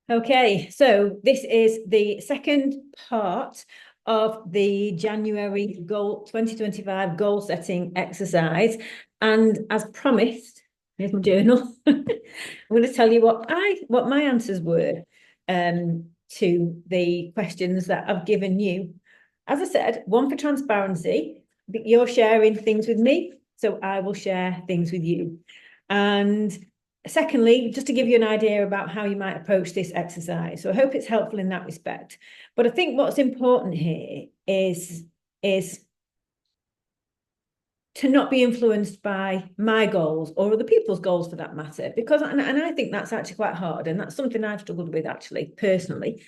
Okay, so this is the second part of the January goal 2025 goal setting exercise. And as promised, here's my journal. I'm going to tell you what my answers were to the questions that I've given you. As I said, one for transparency. You're sharing things with me, so I will share things with you. And secondly, just to give you an idea about how you might approach this exercise. So I hope it's helpful in that respect. But I think what's important here is to not be influenced by my goals or other people's goals for that matter, because and I think that's actually quite hard, and that's something I've struggled with actually personally,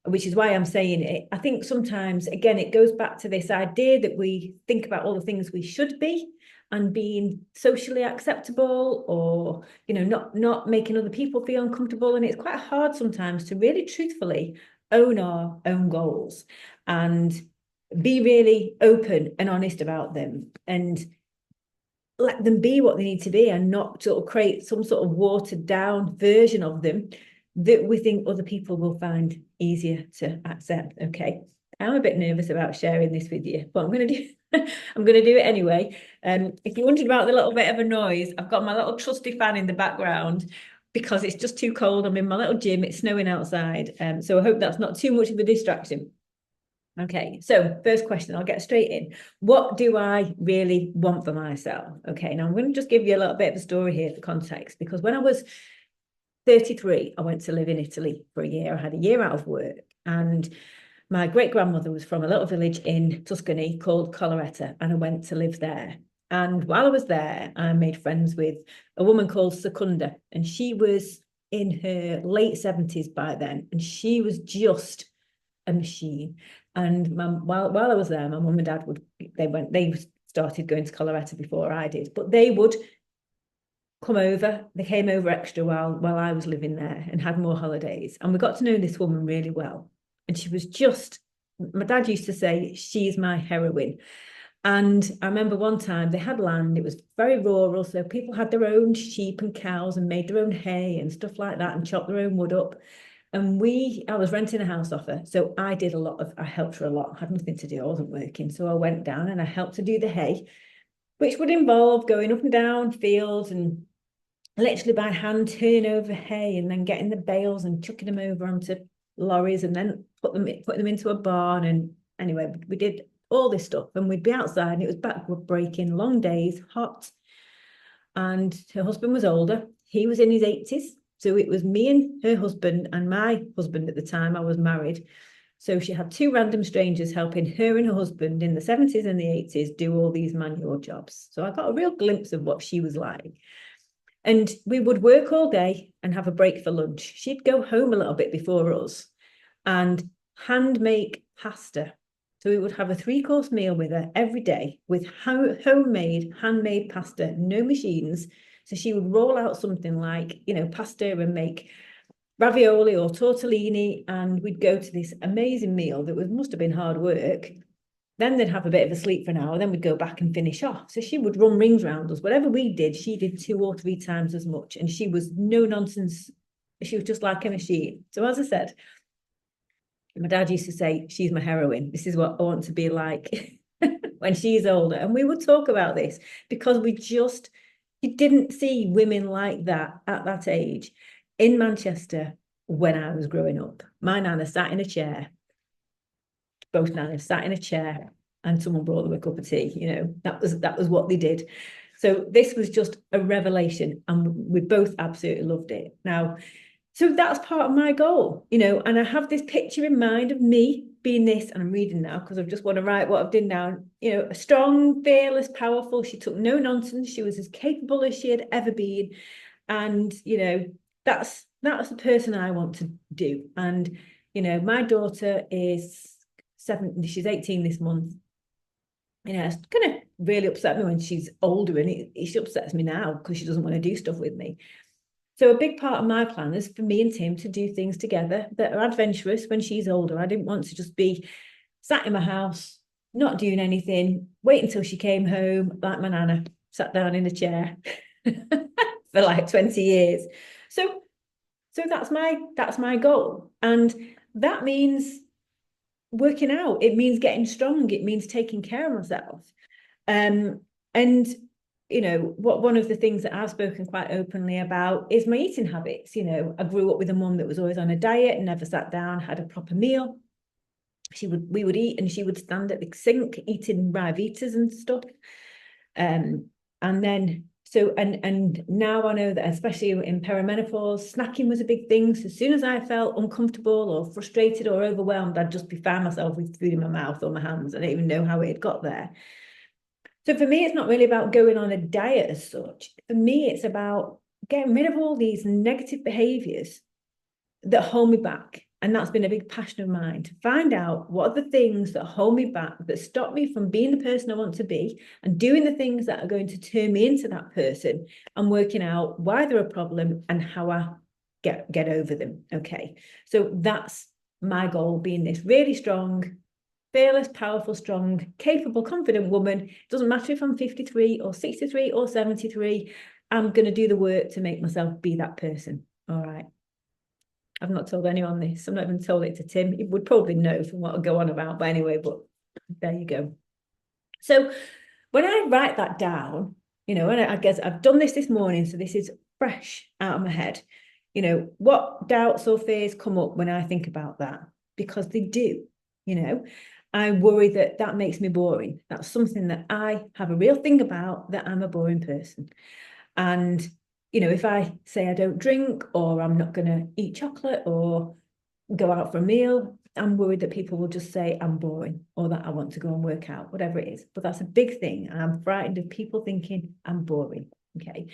which is why I'm saying it. I think sometimes, again, it goes back to this idea that we think about all the things we should be and being socially acceptable, or not making other people feel uncomfortable, and it's quite hard sometimes to really truthfully own our own goals and be really open and honest about them and let them be what they need to be, and not sort of create some sort of watered down version of them that we think other people will find easier to accept. Okay, I'm a bit nervous about sharing this with you, but I'm going to do I'm going to do it anyway. If you're wondering about the little bit of a noise, I've got my little trusty fan in the background because it's just too cold. I'm in my little gym, it's snowing outside, so I hope that's not too much of a distraction. Okay, so first question, I'll get straight in. What do I really want for myself? Okay, now I'm going to just give you a little bit of a story here for context, because when I was 33, I went to live in Italy for a year. I had a year out of work, and my great grandmother was from a little village in Tuscany called Coloretta, and I went to live there. And while I was there, I made friends with a woman called Secunda, and she was in her late 70s by then, and she was just a machine. And while I was there, my mum and dad they started going to Colorado before I did, but they would come over. They came over extra while I was living there and had more holidays. And we got to know this woman really well. And she was just, my dad used to say, she's my heroine. And I remember one time they had land, it was very rural, so people had their own sheep and cows and made their own hay and stuff like that and chopped their own wood up. And I was renting a house off her. So I helped her a lot. I had nothing to do. I wasn't working. So I went down and I helped her do the hay, which would involve going up and down fields and literally by hand turning over hay and then getting the bales and chucking them over onto lorries and then putting them into a barn. And anyway, we did all this stuff, and we'd be outside and it was backward breaking, long days, hot. And her husband was older. He was in his 80s. So it was me and her husband and my husband at the time. I was married. So she had two random strangers helping her and her husband in the 70s and the 80s do all these manual jobs. So I got a real glimpse of what she was like. And we would work all day and have a break for lunch. She'd go home a little bit before us and hand make pasta. So we would have a 3-course meal with her every day with homemade, handmade pasta, no machines. So she would roll out something like, pasta and make ravioli or tortellini, and we'd go to this amazing meal that must have been hard work. Then they'd have a bit of a sleep for an hour, then we'd go back and finish off. So she would run rings around us. Whatever we did, she did 2 or 3 times as much, and she was no nonsense. She was just like a machine. So as I said, my dad used to say, she's my heroine. This is what I want to be like when she's older. And we would talk about this because you didn't see women like that at that age in Manchester when I was growing up. My nana sat in a chair, both nanas sat in a chair, and someone brought them a cup of tea. That was what they did. So this was just a revelation, and we both absolutely loved it. Now, so that's part of my goal, and I have this picture in mind of me being this, and I'm reading now because I just want to write what I've done now. A strong, fearless, powerful. She took no nonsense. She was as capable as she had ever been. And, that's the person I want to do. And, my daughter is 7, she's 18 this month. It's going to really upset me when she's older, and it upsets me now because she doesn't want to do stuff with me. So a big part of my plan is for me and Tim to do things together that are adventurous when she's older. I didn't want to just be sat in my house, not doing anything, wait until she came home, like my nana, sat down in a chair for like 20 years. So So that's my goal. And that means working out. It means getting strong. It means taking care of myself. And one of the things that I've spoken quite openly about is my eating habits. I grew up with a mum that was always on a diet, never sat down, had a proper meal. We would eat and she would stand at the sink eating Rivitas and stuff. And now I know that, especially in perimenopause, snacking was a big thing. So as soon as I felt uncomfortable or frustrated or overwhelmed, I'd just find myself with food in my mouth or my hands. I don't even know how it had got there. So for me, it's not really about going on a diet as such. For me, it's about getting rid of all these negative behaviors that hold me back. And that's been a big passion of mine, to find out what are the things that hold me back, that stop me from being the person I want to be and doing the things that are going to turn me into that person, and working out why they're a problem and how I get over them. Okay. So that's my goal, being this really strong, fearless, powerful, strong, capable, confident woman. It doesn't matter if I'm 53 or 63 or 73. I'm going to do the work to make myself be that person. All right. I've not told anyone this. I'm not even told it to Tim. He would probably know from what I go on about, but anyway, but there you go. So when I write that down, and I guess I've done this morning, so this is fresh out of my head. What doubts or fears come up when I think about that? Because they do. I worry that makes me boring. That's something that I have a real thing about, that I'm a boring person. And if I say I don't drink, or I'm not going to eat chocolate or go out for a meal, I'm worried that people will just say I'm boring, or that I want to go and work out, whatever it is. But that's a big thing. And I'm frightened of people thinking I'm boring. Okay.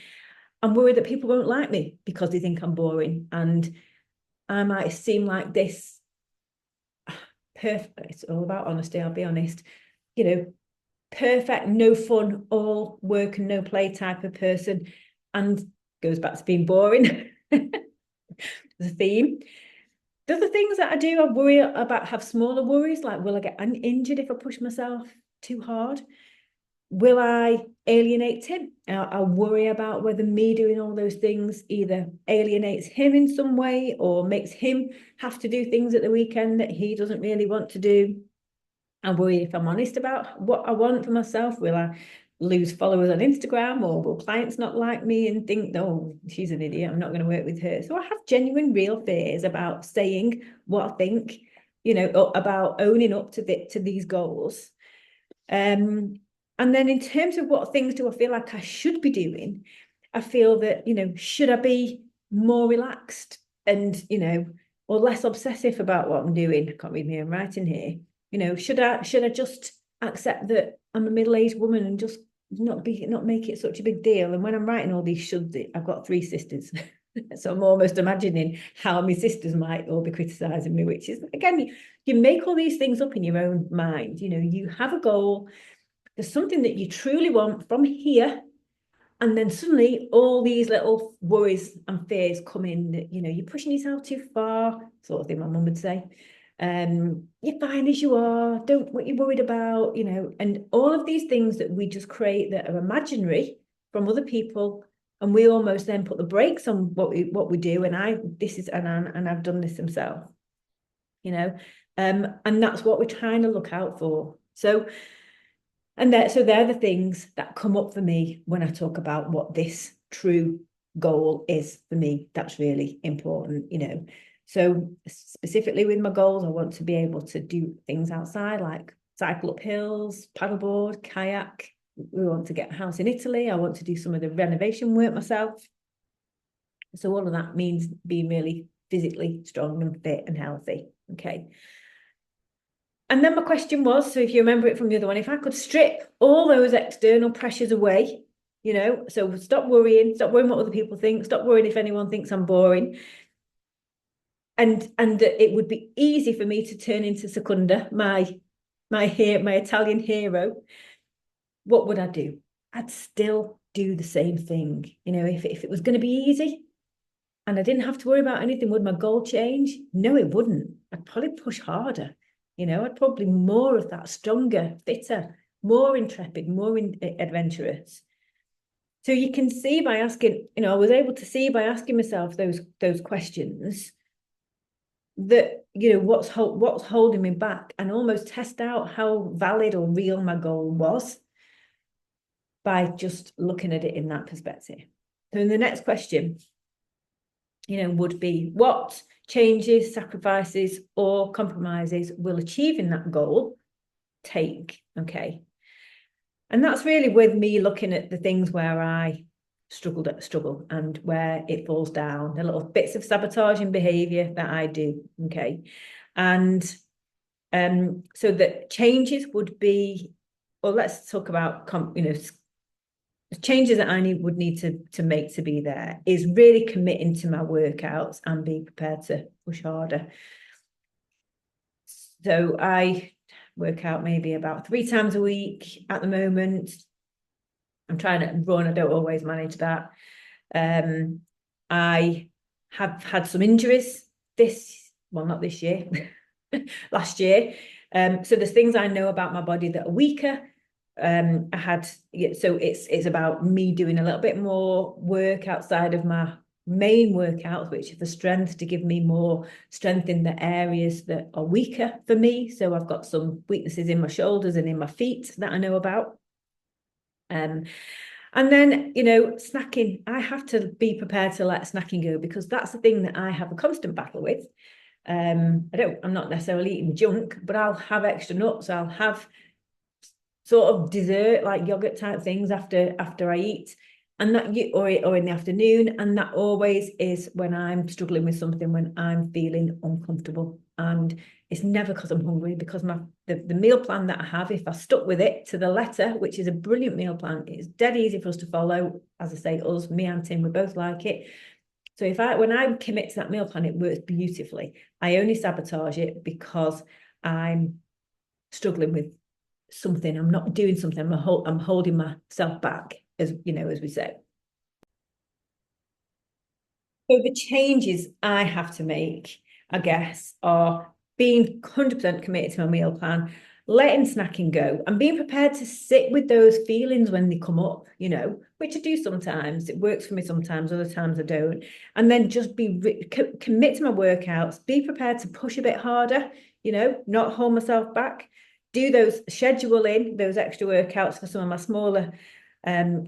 I'm worried that people won't like me because they think I'm boring. And I might seem like this perfect. It's all about honesty. I'll be honest. Perfect, no fun, all work and no play type of person, and goes back to being boring. The theme. The other things that I do, I worry about, have smaller worries, like will I get injured if I push myself too hard? Will I alienate Tim? I worry about whether me doing all those things either alienates him in some way or makes him have to do things at the weekend that he doesn't really want to do. I worry if I'm honest about what I want for myself. Will I lose followers on Instagram, or will clients not like me and think, oh, she's an idiot, I'm not going to work with her? So I have genuine, real fears about saying what I think, about owning up to these goals. And then in terms of what things do I feel like I should be doing, I feel that, should I be more relaxed and, or less obsessive about what I'm doing? I can't read my own writing here. Should I just accept that I'm a middle-aged woman and just not make it such a big deal? And when I'm writing all these shoulds, I've got 3 sisters. So I'm almost imagining how my sisters might all be criticizing me, which is, again, you make all these things up in your own mind. You have a goal, there's something that you truly want from here, and then suddenly all these little worries and fears come in that, you're pushing yourself too far, sort of thing my mum would say. You're fine as you are, don't what you're worried about, and all of these things that we just create that are imaginary from other people, and we almost then put the brakes on what we do. And I've done this myself, and that's what we're trying to look out for. So they're the things that come up for me when I talk about what this true goal is for me. That's really important, So specifically with my goals, I want to be able to do things outside, like cycle up hills, paddleboard, kayak. We want to get a house in Italy. I want to do some of the renovation work myself. So all of that means being really physically strong and fit and healthy. Okay. And then my question was, so if you remember it from the other one, if I could strip all those external pressures away, so stop worrying what other people think, stop worrying if anyone thinks I'm boring. And it would be easy for me to turn into Secunda, my Italian hero. What would I do? I'd still do the same thing. If it was going to be easy and I didn't have to worry about anything, would my goal change? No, it wouldn't. I'd probably push harder. I'd probably more of that, stronger, fitter, more intrepid, more adventurous. So you can see by asking, I was able to see by asking myself those questions that, what's holding me back, and almost test out how valid or real my goal was by just looking at it in that perspective. So the next question, would be, what changes, sacrifices, or compromises will achieving that goal take? Okay. And that's really with me looking at the things where I struggle and where it falls down, the little bits of sabotaging behavior that I do. Okay. And so the changes would be, well, let's talk about changes that I would need to make to be there is really committing to my workouts and being prepared to push harder. So I work out maybe about 3 times a week at the moment. I'm trying to run. I don't always manage that. I have had some injuries not this year, last year. So there's things I know about my body that are weaker. So it's about me doing a little bit more work outside of my main workouts, which are the strength, to give me more strength in the areas that are weaker for me. So I've got some weaknesses in my shoulders and in my feet that I know about. And then, snacking, I have to be prepared to let snacking go, because that's the thing that I have a constant battle with. I'm not necessarily eating junk, but I'll have extra nuts. I'll have sort of dessert, like yogurt type things after I eat, and that or in the afternoon. And that always is when I'm struggling with something, when I'm feeling uncomfortable. And it's never because I'm hungry, because the meal plan that I have, if I stuck with it to the letter, which is a brilliant meal plan, it's dead easy for us to follow. As I say, me and Tim, we both like it. So when I commit to that meal plan, it works beautifully. I only sabotage it because I'm struggling with something. I'm not doing something. I'm holding myself back, as we say. So the changes I have to make, I guess, are being 100% committed to my meal plan, letting snacking go, and being prepared to sit with those feelings when they come up, which I do sometimes. It works for me sometimes, other times I don't. And then just commit to my workouts, be prepared to push a bit harder, not hold myself back, schedule in those extra workouts for some of my smaller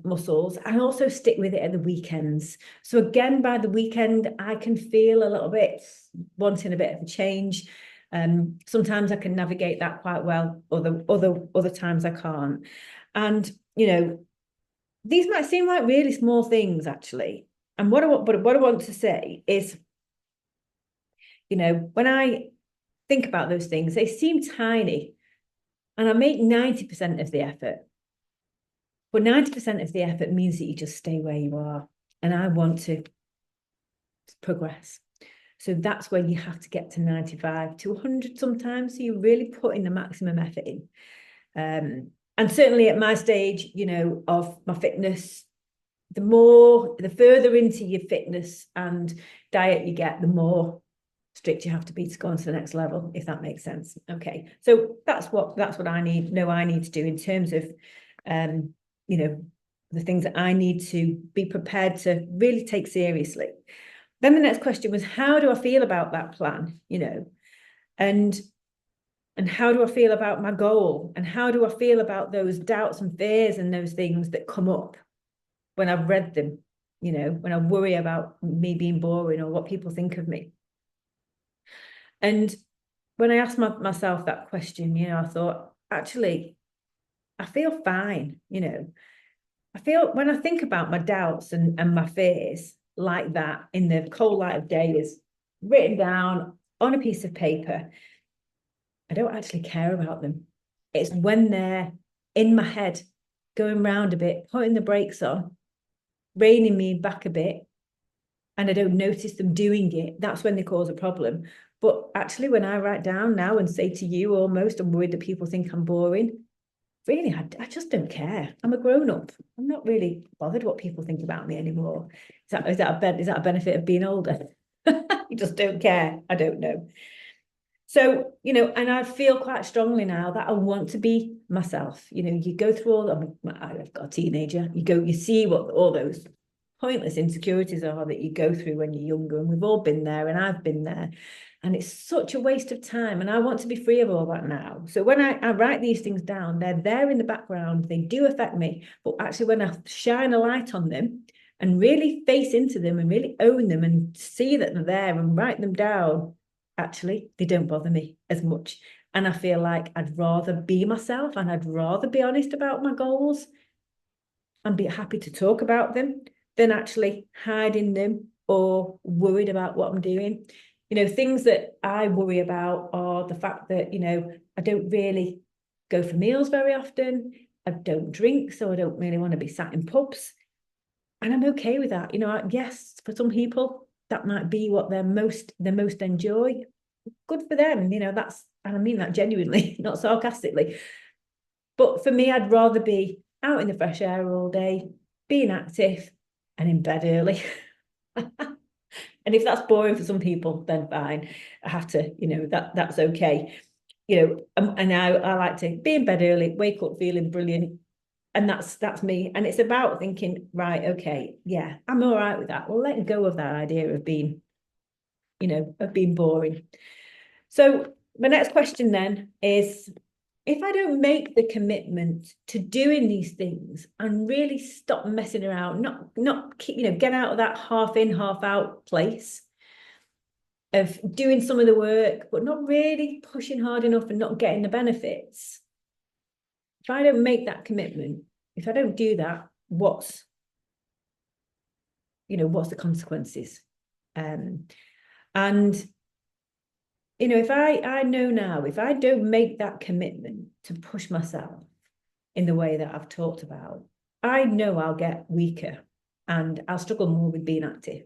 muscles, and also stick with it at the weekends. So again, by the weekend, I can feel a little bit wanting a bit of a change. Sometimes I can navigate that quite well. Other times I can't. And these might seem like really small things, actually. And what I want to say is, when I think about those things, they seem tiny, and I make 90% of the effort. But 90% of the effort means that you just stay where you are. And I want to progress. So that's where you have to get to 95 to 100 sometimes. So you're really putting the maximum effort in. And certainly at my stage, of my fitness, the further into your fitness and diet you get, the more strict you have to be to go on to the next level, if that makes sense. Okay. So that's what I need to do in terms of, the things that I need to be prepared to really take seriously. Then the next question was, how do I feel about that plan? And how do I feel about my goal? And how do I feel about those doubts and fears and those things that come up when I've read them, when I worry about me being boring or what people think of me? And when I asked myself that question, I thought, actually, I feel fine, I feel, when I think about my doubts and my fears like that in the cold light of day, is written down on a piece of paper, I don't actually care about them. It's when they're in my head, going round a bit, putting the brakes on, reining me back a bit, and I don't notice them doing it, that's when they cause a problem. But actually, when I write down now and say to you, almost, I'm worried that people think I'm boring, really, I just don't care. I'm a grown-up. I'm not really bothered what people think about me anymore. Is that a benefit of being older? You just don't care. I don't know. So, and I feel quite strongly now that I want to be myself. You go through I've got a teenager, you see what all those pointless insecurities are that you go through when you're younger. And we've all been there, and I've been there. And it's such a waste of time. And I want to be free of all that now. So when I write these things down, they're there in the background. They do affect me. But actually, when I shine a light on them and really face into them and really own them and see that they're there and write them down, actually, they don't bother me as much. And I feel like I'd rather be myself, and I'd rather be honest about my goals and be happy to talk about them than actually hiding them or worried about what I'm doing. Things that I worry about are the fact that, I don't really go for meals very often. I don't drink, so I don't really want to be sat in pubs. And I'm okay with that. Yes, for some people, that might be what they most enjoy. Good for them. And I mean that genuinely, not sarcastically. But for me, I'd rather be out in the fresh air all day, being active and in bed early. And if that's boring for some people, then fine. I have to, that's okay. And I like to be in bed early, wake up feeling brilliant. And that's me. And it's about thinking, right, okay, yeah, I'm all right with that. Well, letting go of that idea of being, of being boring. So my next question then is, if I don't make the commitment to doing these things and really stop messing around, not keep, get out of that half in, half out place of doing some of the work, but not really pushing hard enough and not getting the benefits. If I don't make that commitment, if I don't do that, what's the consequences? And if I know now, if I don't make that commitment to push myself in the way that I've talked about, I know I'll get weaker and I'll struggle more with being active.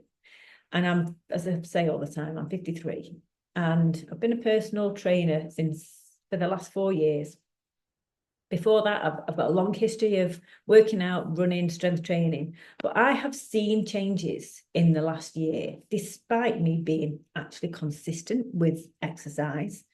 And I'm, as I say all the time, I'm 53 and I've been a personal trainer for the last 4 years. Before that, I've got a long history of working out, running, strength training, but I have seen changes in the last year, despite me being actually consistent with exercise.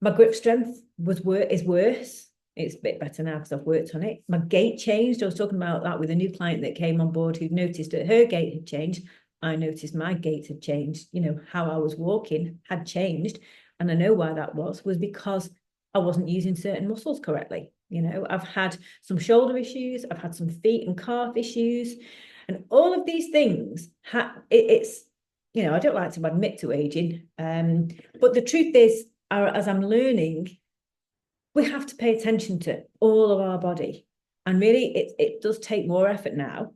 My grip strength is worse. It's a bit better now because I've worked on it. My gait changed. I was talking about that with a new client that came on board who noticed that her gait had changed. I noticed my gait had changed. How I was walking had changed. And I know why that was because I wasn't using certain muscles correctly. I've had some shoulder issues, I've had some feet and calf issues, and all of these things, it's, I don't like to admit to aging, but the truth is, as I'm learning, we have to pay attention to all of our body. And really, it does take more effort now.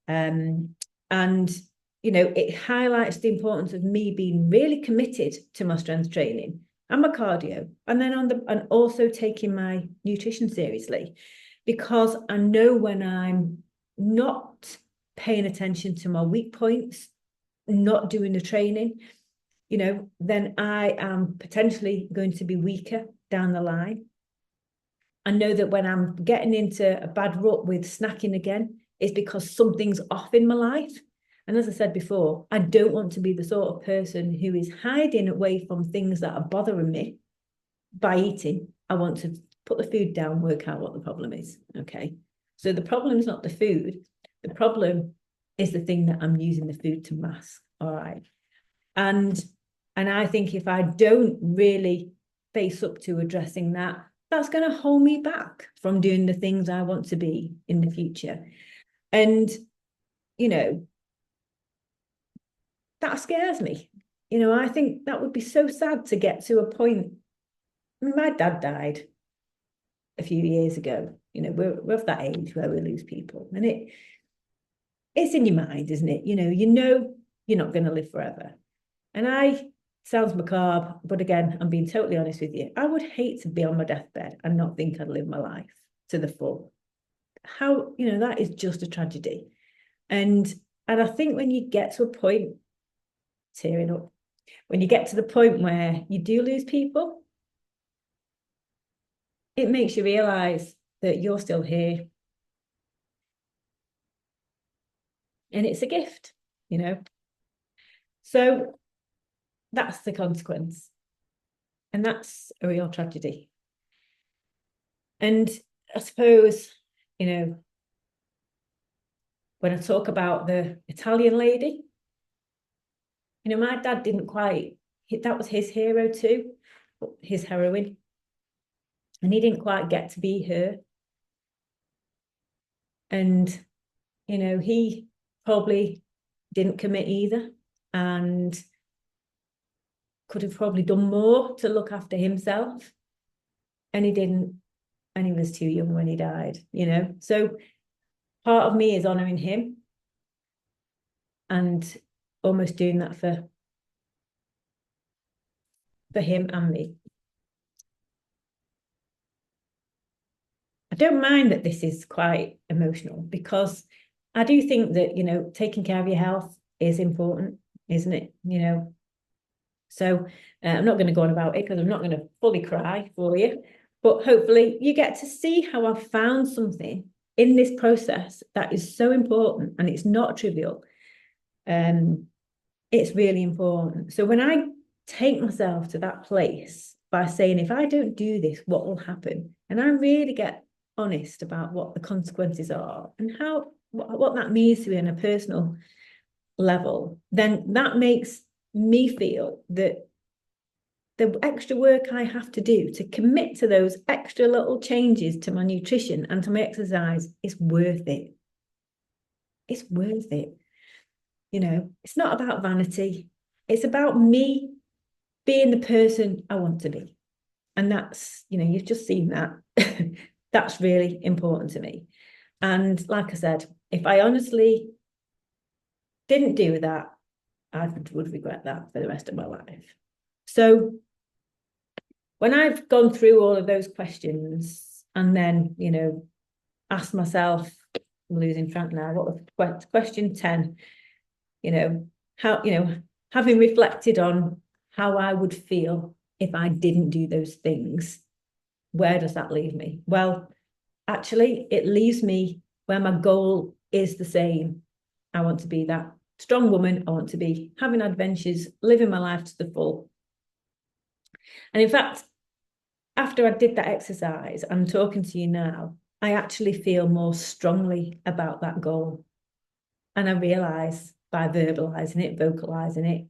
And it highlights the importance of me being really committed to my strength training and my cardio, and then and also taking my nutrition seriously, because I know when I'm not paying attention to my weak points, not doing the training, then I am potentially going to be weaker down the line. I know that when I'm getting into a bad rut with snacking again, it's because something's off in my life. And as I said before, I don't want to be the sort of person who is hiding away from things that are bothering me by eating. I want to put the food down, work out what the problem is. Okay. So the problem is not the food. The problem is the thing that I'm using the food to mask. All right. And I think if I don't really face up to addressing that, that's going to hold me back from doing the things I want to be in the future. And, that scares me. I think that would be so sad to get to a point. My dad died a few years ago. We're of that age where we lose people, and it's in your mind, isn't it? You're not going to live forever. And sounds macabre, but again, I'm being totally honest with you. I would hate to be on my deathbed and not think I'd live my life to the full. How, that is just a tragedy. And I think when you get to a point, tearing up, when you get to the point where you do lose people, it makes you realize that you're still here. And it's a gift, So that's the consequence. And that's a real tragedy. And I suppose, you know, when I talk about the Italian lady, you know, my dad didn't quite, that was his hero too, his heroine. And he didn't quite get to be her. And, you know, he probably didn't commit either and could have probably done more to look after himself. And he didn't. And he was too young when he died, you know. So part of me is honouring him and almost doing that for him and me. I don't mind that this is quite emotional because I do think that, you know, taking care of your health is important, isn't it? You know, so I'm not going to go on about it because I'm not going to fully cry for you, but hopefully you get to see how I've found something in this process that is so important and it's not trivial. It's really important. So when I take myself to that place by saying, if I don't do this, what will happen? And I really get honest about what the consequences are and how what that means to me on a personal level, then that makes me feel that the extra work I have to do to commit to those extra little changes to my nutrition and to my exercise is worth it. It's worth it. You know, it's not about vanity. It's about me being the person I want to be. And that's, you know, you've just seen that. That's really important to me. And like I said, if I honestly didn't do that, I would regret that for the rest of my life. So when I've gone through all of those questions and then, you know, asked myself, I'm losing track now, what was question 10? You know, how, you know, having reflected on how I would feel if I didn't do those things, where does that leave me? Well, actually, it leaves me where my goal is the same. I want to be that strong woman. I want to be having adventures, living my life to the full. And in fact, after I did that exercise, I'm talking to you now, I actually feel more strongly about that goal. And I realise by verbalising it, vocalising it,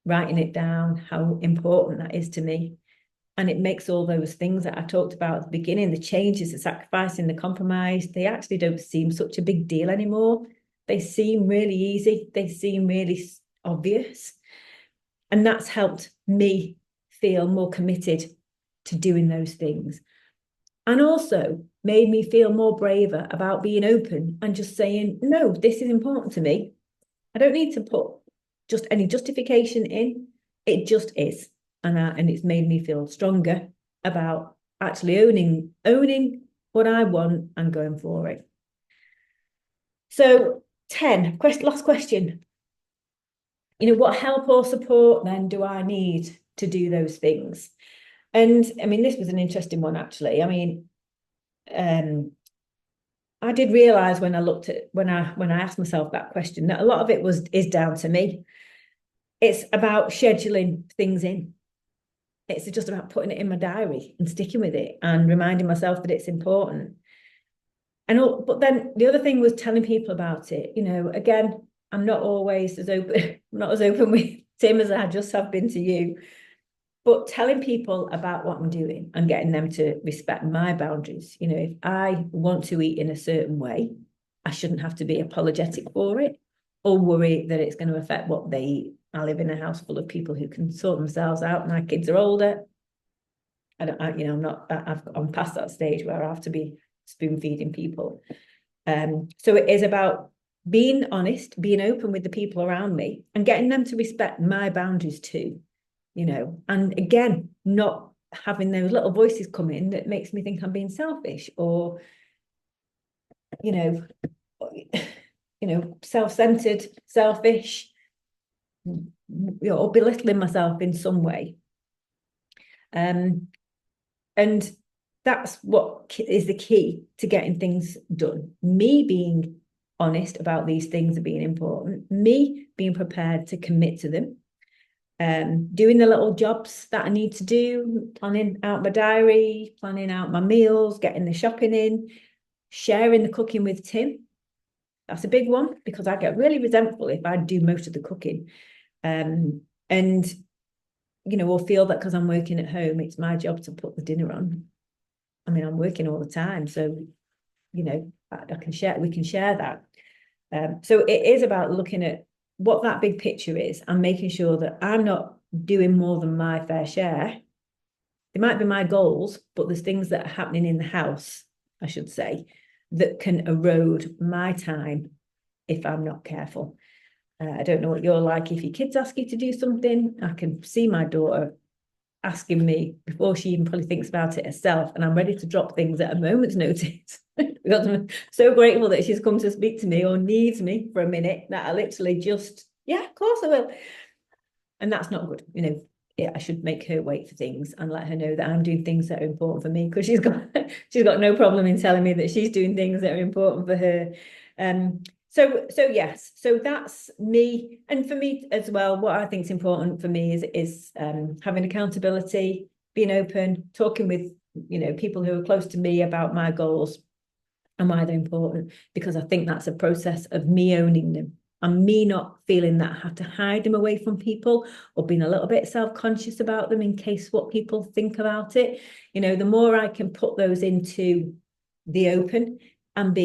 writing it down, how important that is to me. And it makes all those things that I talked about at the beginning, the changes, the sacrificing, the compromise, they actually don't seem such a big deal anymore. They seem really easy. They seem really obvious. And that's helped me feel more committed to doing those things. And also made me feel more braver about being open and just saying, no, this is important to me. I don't need to put just any justification in. It just is. And it's made me feel stronger about actually owning what I want and going for it. So 10, last question. You know, what help or support then do I need to do those things? And I mean, this was an interesting one, actually. I mean, I did realize when I looked at when I asked myself that question that a lot of it is down to me. It's about scheduling things in. It's just about putting it in my diary and sticking with it and reminding myself that it's important. But then the other thing was telling people about it. You know, again, I'm not always as open, I'm not as open with Tim as I just have been to you. But telling people about what I'm doing and getting them to respect my boundaries. You know, if I want to eat in a certain way, I shouldn't have to be apologetic for it or worry that it's going to affect what they eat. I live in a house full of people who can sort themselves out. My kids are older. I'm past that stage where I have to be spoon feeding people. So it is about being honest, being open with the people around me and getting them to respect my boundaries too. You know, and again, not having those little voices come in that makes me think I'm being selfish or, you know, self-centered, selfish, you know, or belittling myself in some way. And that's what is the key to getting things done. Me being honest about these things are being important, me being prepared to commit to them, doing the little jobs that I need to do, planning out my diary, planning out my meals, getting the shopping in, sharing the cooking with Tim. That's a big one because I get really resentful if I do most of the cooking. And, or feel that because I'm working at home, it's my job to put the dinner on. I mean, I'm working all the time. So, I can share, we can share that. So it is about looking at what that big picture is and making sure that I'm not doing more than my fair share. It might be my goals, but there's things that are happening in the house, I should say, that can erode my time if I'm not careful. I don't know what you're like. If your kids ask you to do something, I can see my daughter asking me before she even probably thinks about it herself, and I'm ready to drop things at a moment's notice. Because I'm so grateful that she's come to speak to me or needs me for a minute that I literally just, yeah, of course I will. And that's not good. I should make her wait for things and let her know that I'm doing things that are important for me, because she's got no problem in telling me that she's doing things that are important for her. So yes, so that's me. And for me as well, what I think is important for me is having accountability, being open, talking with people who are close to me about my goals and why they're important, because I think that's a process of me owning them and me not feeling that I have to hide them away from people or being a little bit self-conscious about them in case what people think about it. The more I can put those into the open and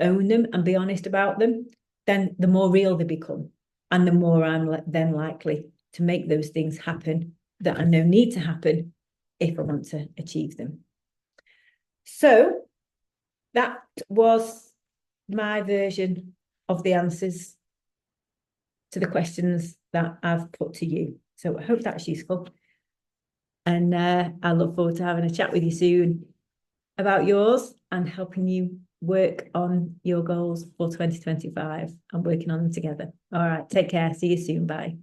own them and be honest about them, then the more real they become, and the more I'm then likely to make those things happen that I know need to happen if I want to achieve them. So that was my version of the answers to the questions that I've put to you. So I hope that's useful. And I look forward to having a chat with you soon about yours and helping you work on your goals for 2025 and working on them together. All right, take care. See you soon. Bye.